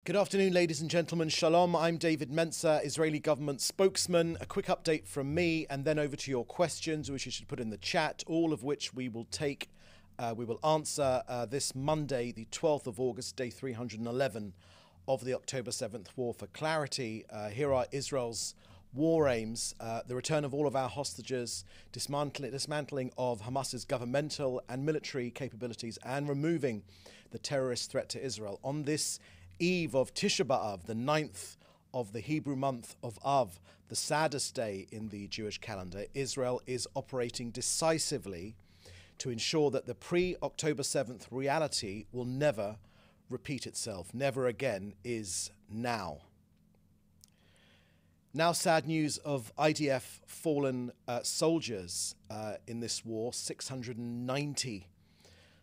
Good afternoon, ladies and gentlemen. Shalom. I'm David Mencer, Israeli government spokesman. A quick update from me and then over to your questions, which you should put in the chat, all of which we will answer this Monday, the 12th of August, day 311 of the October 7th war. For clarity, here are Israel's war aims: the return of all of our hostages, dismantling of Hamas's governmental and military capabilities, and removing the terrorist threat to Israel. On this eve of Tisha B'Av, the 9th of the Hebrew month of Av, the saddest day in the Jewish calendar, Israel is operating decisively to ensure that the pre-October 7th reality will never repeat itself. Never again is now. Now, sad news of IDF fallen soldiers in this war, 690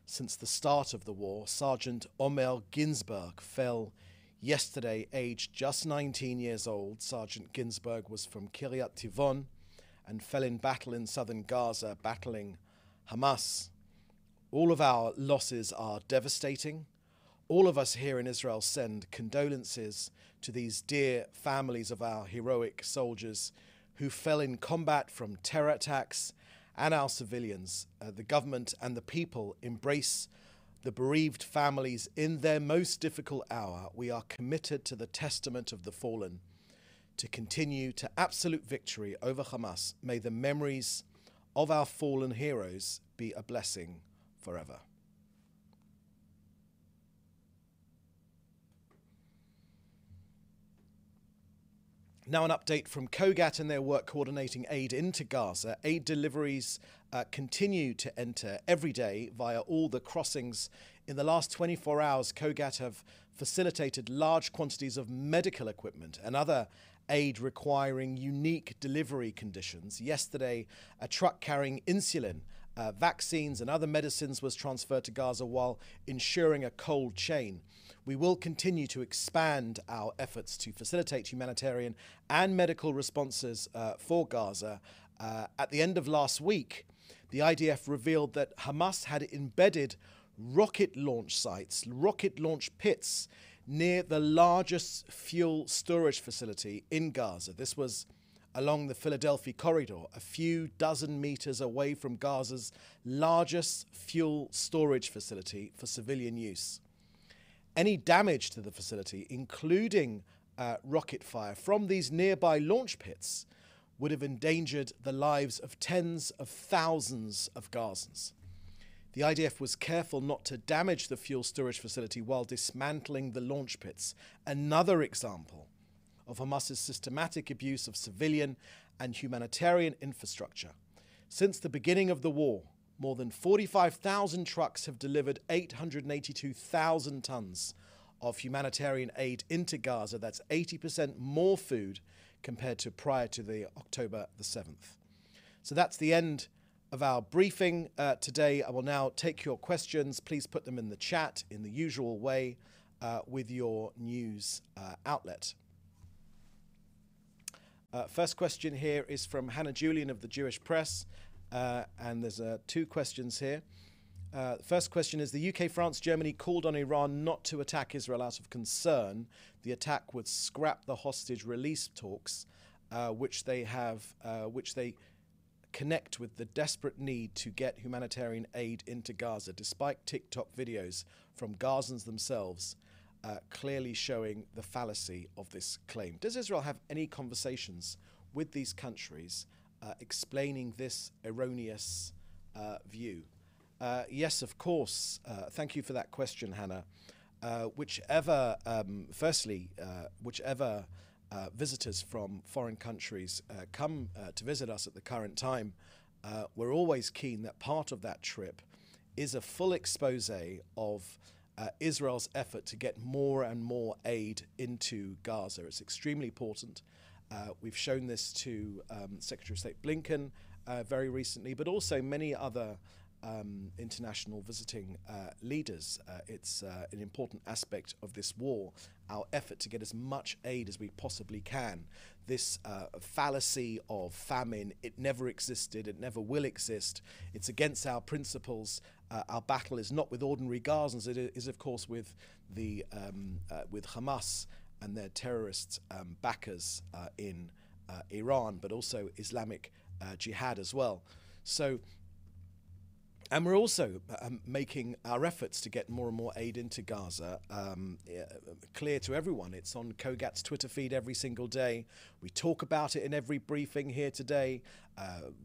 since the start of the war. Sergeant Omer Ginsberg fell yesterday, aged just 19 years old. Sergeant Ginsberg was from Kiryat Tivon and fell in battle in southern Gaza, battling Hamas. All of our losses are devastating. All of us here in Israel send condolences to these dear families of our heroic soldiers who fell in combat from terror attacks, and our civilians. The government and the people embrace the bereaved families in their most difficult hour. We are committed to the testament of the fallen to continue to absolute victory over Hamas. May the memories of our fallen heroes be a blessing forever. Now an update from COGAT and their work coordinating aid into Gaza. Aid deliveries continue to enter every day via all the crossings. In the last 24 hours, COGAT have facilitated large quantities of medical equipment and other aid requiring unique delivery conditions. Yesterday, a truck carrying insulin, vaccines and other medicines was transferred to Gaza while ensuring a cold chain. We will continue to expand our efforts to facilitate humanitarian and medical responses for Gaza. At the end of last week, the IDF revealed that Hamas had embedded rocket launch sites, rocket launch pits, near the largest fuel storage facility in Gaza. This was along the Philadelphia corridor, a few dozen meters away from Gaza's largest fuel storage facility for civilian use. Any damage to the facility, including rocket fire from these nearby launch pits, would have endangered the lives of tens of thousands of Gazans. The IDF was careful not to damage the fuel storage facility while dismantling the launch pits. Another example of Hamas's systematic abuse of civilian and humanitarian infrastructure. Since the beginning of the war, more than 45,000 trucks have delivered 882,000 tons of humanitarian aid into Gaza. That's 80% more food compared to prior to the October the 7th. So that's the end of our briefing today. I will now take your questions. Please put them in the chat in the usual way with your news outlet. First question here is from Hannah Julian of the Jewish Press. And there's two questions here. First question is: the UK, France, Germany called on Iran not to attack Israel out of concern. The attack would scrap the hostage release talks, which they connect with the desperate need to get humanitarian aid into Gaza, despite TikTok videos from Gazans themselves clearly showing the fallacy of this claim. Does Israel have any conversations with these countries explaining this erroneous view? Yes, of course. Thank you for that question, Hannah. Whichever visitors from foreign countries come to visit us at the current time, we're always keen that part of that trip is a full expose of Israel's effort to get more and more aid into Gaza. It's extremely important. We've shown this to Secretary of State Blinken very recently, but also many other international visiting leaders. It's an important aspect of this war, our effort to get as much aid as we possibly can. This fallacy of famine, it never existed, it never will exist. It's against our principles. Our battle is not with ordinary Gazans, it is of course with Hamas and their terrorist backers in Iran, but also Islamic Jihad as well. So, and we're also making our efforts to get more and more aid into Gaza clear to everyone. It's on COGAT's Twitter feed every single day. We talk about it in every briefing here today.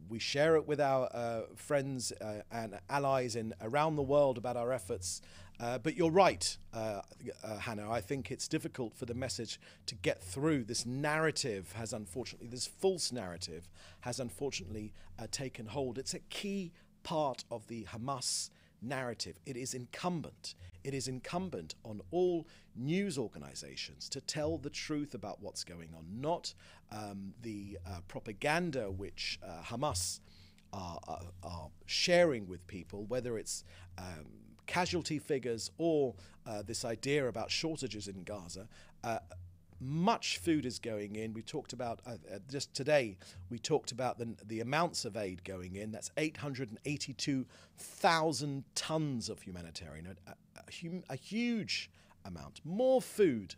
We share it with our friends and allies around the world about our efforts. But you're right, Hannah. I think it's difficult for the message to get through. This narrative has unfortunately, this false narrative has unfortunately taken hold. It's a key part of the Hamas narrative. It is incumbent on all news organizations to tell the truth about what's going on, not the propaganda which Hamas are sharing with people, whether it's casualty figures or this idea about shortages in Gaza. Much food is going in. We talked about, just today, we talked about the amounts of aid going in. That's 882,000 tons of humanitarian, a huge amount. More food,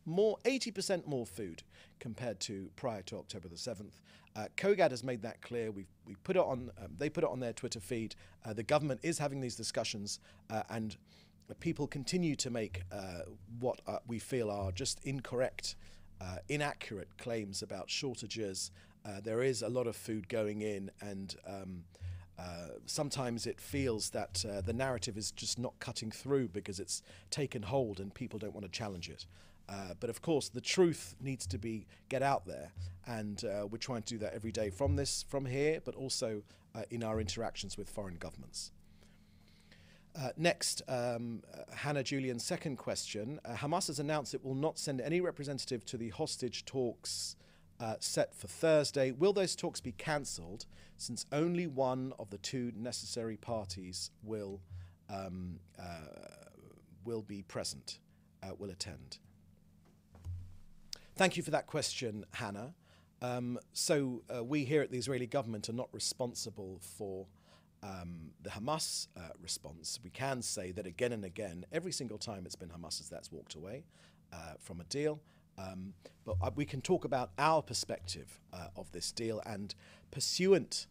80% more food compared to prior to October the 7th. COGAT has made that clear. We put it on, they put it on their Twitter feed. The government is having these discussions and people continue to make what we feel are just incorrect, inaccurate claims about shortages. There is a lot of food going in, and sometimes it feels that the narrative is just not cutting through because it's taken hold and people don't want to challenge it. But of course, the truth needs to get out there, and we're trying to do that every day from here, but also in our interactions with foreign governments. Next, Hannah Julian's second question. Hamas has announced it will not send any representative to the hostage talks set for Thursday. Will those talks be cancelled since only one of the two necessary parties will be present, will attend? Thank you for that question, Hannah. We here at the Israeli government are not responsible for the Hamas response. We can say that again and again, every single time it's been Hamas that's walked away from a deal. But we can talk about our perspective of this deal, and pursuant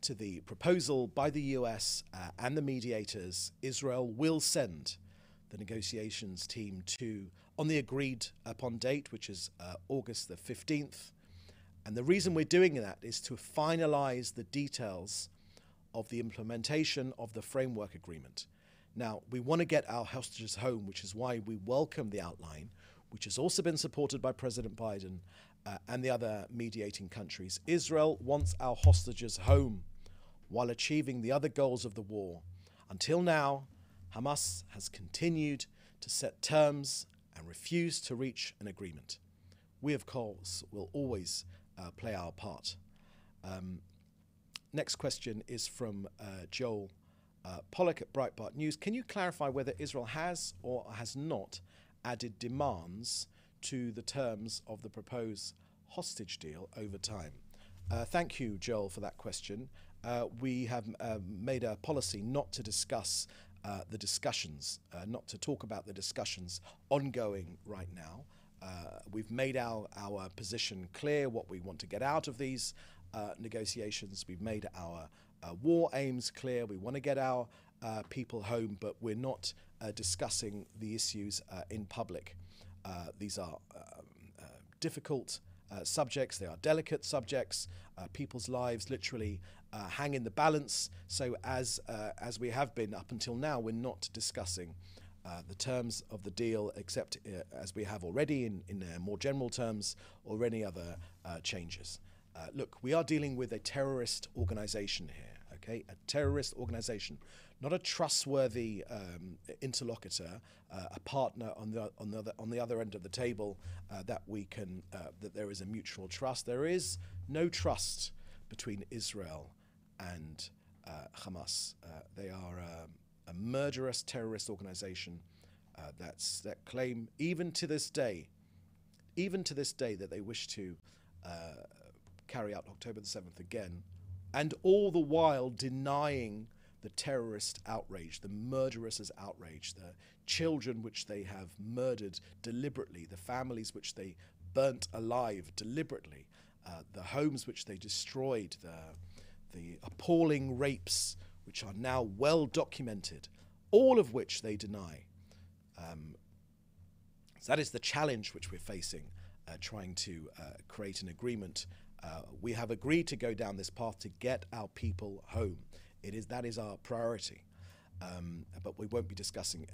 to the proposal by the US and the mediators, Israel will send the negotiations team on the agreed upon date, which is August the 15th. And the reason we're doing that is to finalize the details of the implementation of the framework agreement. Now, we want to get our hostages home, which is why we welcome the outline, which has also been supported by President Biden and the other mediating countries. Israel wants our hostages home while achieving the other goals of the war. Until now, Hamas has continued to set terms and refuse to reach an agreement. We, of course, will always play our part. Next question is from Joel Pollack at Breitbart News. Can you clarify whether Israel has or has not added demands to the terms of the proposed hostage deal over time? Thank you, Joel, for that question. We have made a policy not to discuss the discussions, not to talk about the discussions ongoing right now. We've made our position clear, what we want to get out of these negotiations. We've made our war aims clear. We want to get our people home, but we're not discussing the issues in public. These are difficult subjects. They are delicate subjects. People's lives literally hang in the balance. So as we have been up until now, we're not discussing the terms of the deal, except as we have already in more general terms, or any other changes. Look, we are dealing with a terrorist organization here, okay? A terrorist organization, not a trustworthy interlocutor, a partner on the other end of the table that there is a mutual trust. There is no trust between Israel and Hamas. They are a murderous terrorist organization that claim, even to this day, that they wish to carry out October the 7th again, and all the while denying the terrorist outrage, the murderous outrage, the children which they have murdered deliberately, the families which they burnt alive deliberately, the homes which they destroyed, the appalling rapes which are now well documented, all of which they deny. So that is the challenge which we're facing, trying to create an agreement. We have agreed to go down this path to get our people home. That is our priority, but we won't be discussing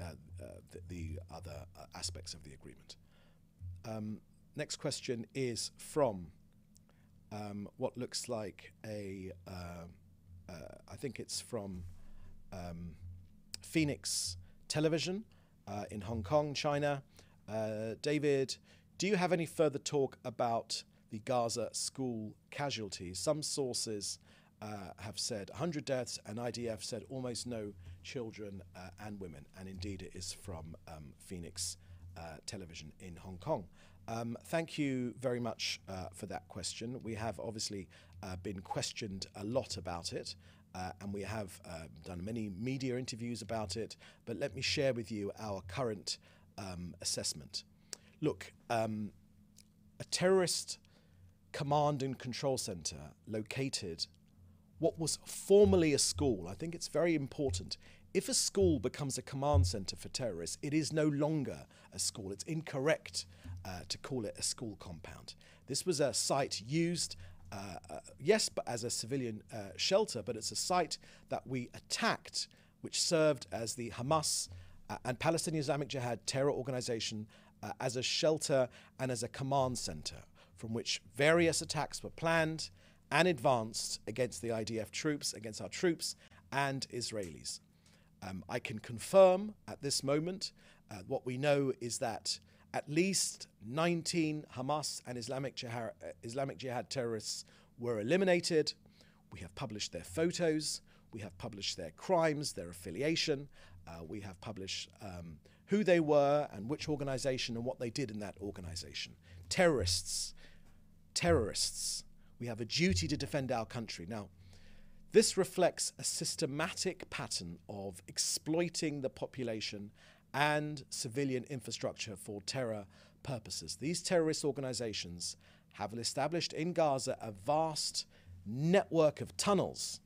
the other aspects of the agreement. Next question is from what looks like I think it's from Phoenix Television in Hong Kong, China. David, do you have any further talk about the Gaza school casualties? Some sources have said 100 deaths, and IDF said almost no children and women. And indeed, it is from Phoenix Television in Hong Kong. Thank you very much for that question. We have obviously been questioned a lot about it, and we have done many media interviews about it. But let me share with you our current assessment. Look, a terrorist command and control center located what was formerly a school. I think it's very important. If a school becomes a command center for terrorists, it is no longer a school. It's incorrect to call it a school compound. This was a site used, yes, but as a civilian shelter, but it's a site that we attacked, which served as the Hamas and Palestinian Islamic Jihad terror organization as a shelter and as a command center from which various attacks were planned and advanced against the IDF troops, against our troops and Israelis. I can confirm at this moment what we know is that at least 19 Hamas and Islamic Jihad terrorists were eliminated. We have published their photos. We have published their crimes, their affiliation. We have published who they were and which organization and what they did in that organization. Terrorists. We have a duty to defend our country. Now, this reflects a systematic pattern of exploiting the population and civilian infrastructure for terror purposes. These terrorist organizations have established in Gaza a vast network of tunnels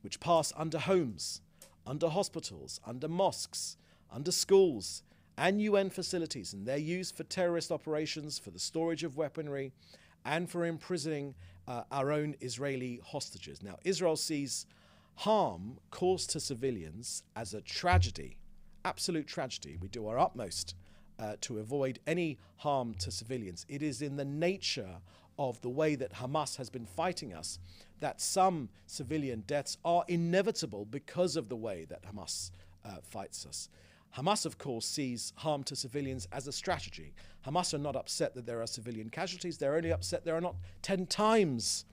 which pass under homes, under hospitals, under mosques, under schools, and UN facilities, and they're used for terrorist operations, for the storage of weaponry, and for imprisoning our own Israeli hostages. Now, Israel sees harm caused to civilians as a tragedy, absolute tragedy. We do our utmost to avoid any harm to civilians. It is in the nature of the way that Hamas has been fighting us that some civilian deaths are inevitable because of the way that Hamas fights us. Hamas, of course, sees harm to civilians as a strategy. Hamas are not upset that there are civilian casualties. They're only upset there are not 10 times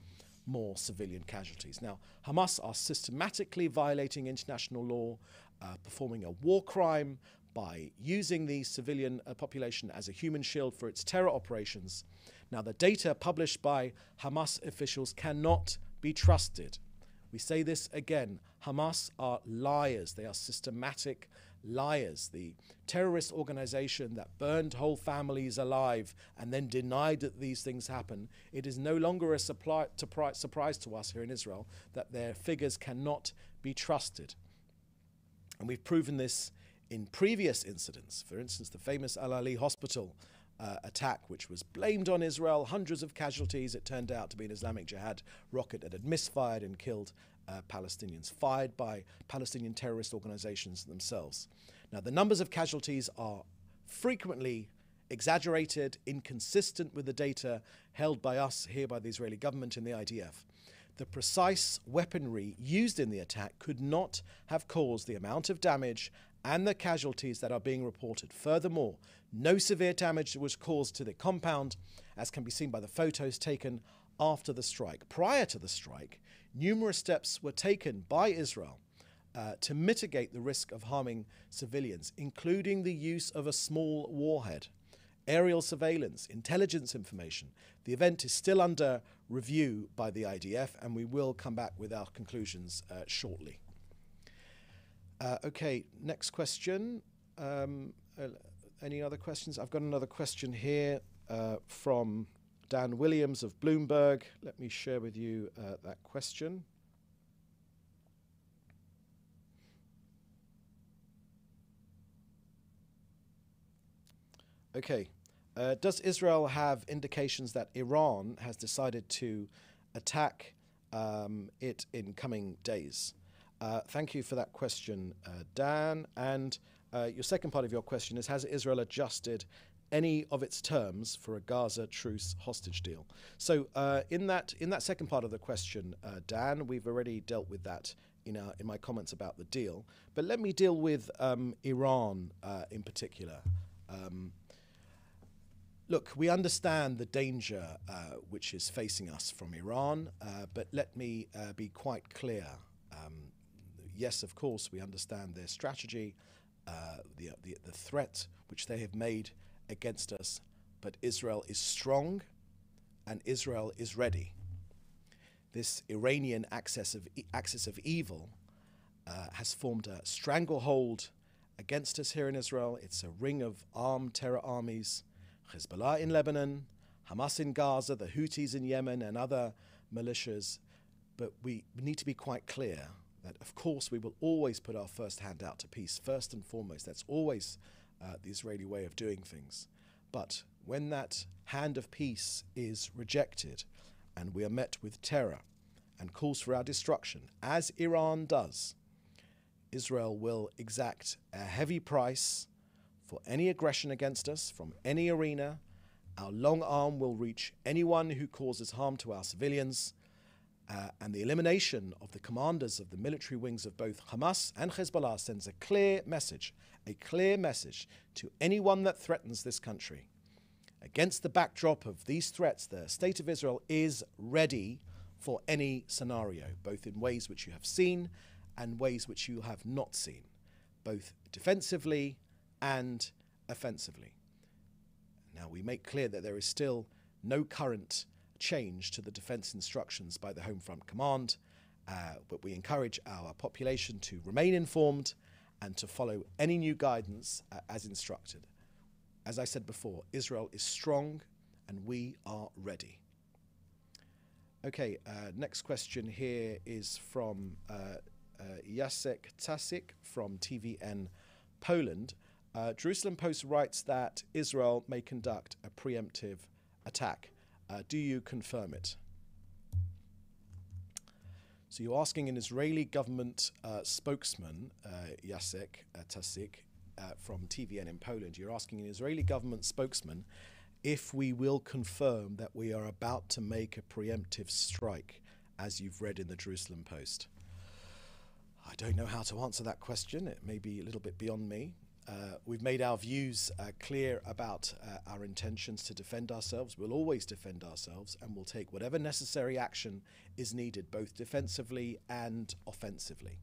more civilian casualties. Now, Hamas are systematically violating international law, performing a war crime by using the civilian population as a human shield for its terror operations. Now, the data published by Hamas officials cannot be trusted. We say this again. Hamas are liars. They are systematic liars. The terrorist organization that burned whole families alive and then denied that these things happen, it is no longer a surprise to us here in Israel that their figures cannot be trusted. And we've proven this in previous incidents. For instance, the famous Al-Ali hospital attack, which was blamed on Israel, hundreds of casualties. It turned out to be an Islamic Jihad rocket that had misfired and killed Palestinians, fired by Palestinian terrorist organizations themselves. Now, the numbers of casualties are frequently exaggerated, inconsistent with the data held by us here by the Israeli government and the IDF. The precise weaponry used in the attack could not have caused the amount of damage and the casualties that are being reported. Furthermore, no severe damage was caused to the compound, as can be seen by the photos taken after the strike. Prior to the strike, numerous steps were taken by Israel to mitigate the risk of harming civilians, including the use of a small warhead, aerial surveillance, intelligence information. The event is still under review by the IDF, and we will come back with our conclusions shortly. Okay, next question. Any other questions? I've got another question here from Dan Williams of Bloomberg. Let me share with you that question. Okay. Does Israel have indications that Iran has decided to attack it in coming days? Thank you for that question, Dan. And your second part of your question is, has Israel adjusted any of its terms for a Gaza truce hostage deal? So in that second part of the question, Dan, we've already dealt with that in my comments about the deal. But let me deal with Iran in particular. Look, we understand the danger which is facing us from Iran, but let me be quite clear. Yes, of course, we understand their strategy, the threat which they have made against us, but Israel is strong and Israel is ready. This Iranian axis of evil has formed a stranglehold against us here in Israel. It's a ring of armed terror armies. Hezbollah in Lebanon, Hamas in Gaza, the Houthis in Yemen, and other militias. But we need to be quite clear that, of course, we will always put our first hand out to peace, first and foremost. That's always the Israeli way of doing things. But when that hand of peace is rejected and we are met with terror and calls for our destruction, as Iran does, Israel will exact a heavy price for any aggression against us from any arena. Our long arm will reach anyone who causes harm to our civilians, and the elimination of the commanders of the military wings of both Hamas and Hezbollah sends a clear message to anyone that threatens this country. Against the backdrop of these threats, the State of Israel is ready for any scenario, both in ways which you have seen and ways which you have not seen, both defensively and offensively. Now, we make clear that there is still no current change to the defense instructions by the Home Front Command, but we encourage our population to remain informed and to follow any new guidance as instructed. As I said before, Israel is strong and we are ready. Okay, next question here is from Jacek Tasik from TVN Poland. Jerusalem Post writes that Israel may conduct a preemptive attack. Do you confirm it? So you're asking an Israeli government spokesman, Jacek Tasik, from TVN in Poland. You're asking an Israeli government spokesman if we will confirm that we are about to make a preemptive strike, as you've read in the Jerusalem Post. I don't know how to answer that question. It may be a little bit beyond me. We've made our views clear about our intentions to defend ourselves. We'll always defend ourselves, and we'll take whatever necessary action is needed, both defensively and offensively.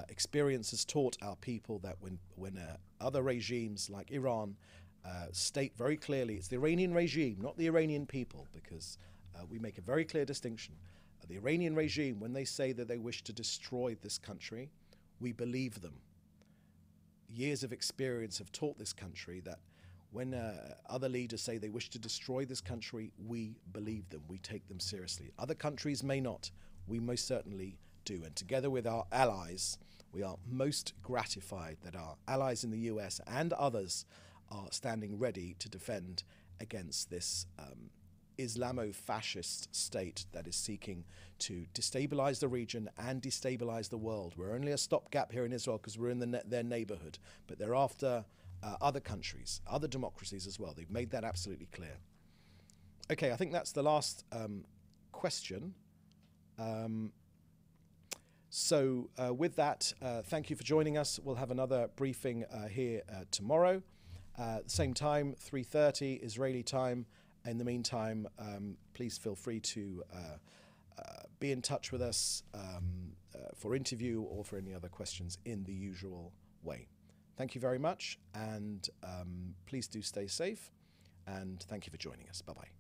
Experience has taught our people that when other regimes like Iran state very clearly, it's the Iranian regime, not the Iranian people, because we make a very clear distinction. The Iranian regime, when they say that they wish to destroy this country, we believe them. Years of experience have taught this country that when other leaders say they wish to destroy this country, we believe them, we take them seriously. Other countries may not, we most certainly do. And together with our allies, we are most gratified that our allies in the US and others are standing ready to defend against this Islamo-fascist state that is seeking to destabilize the region and destabilize the world. We're only a stopgap here in Israel because we're in their neighborhood, but they're after other countries, other democracies as well. They've made that absolutely clear. Okay, I think that's the last question. So with that, thank you for joining us. We'll have another briefing here tomorrow. Same time, 3:30 Israeli time. In the meantime, please feel free to be in touch with us for interview or for any other questions in the usual way. Thank you very much, and please do stay safe, and thank you for joining us. Bye-bye.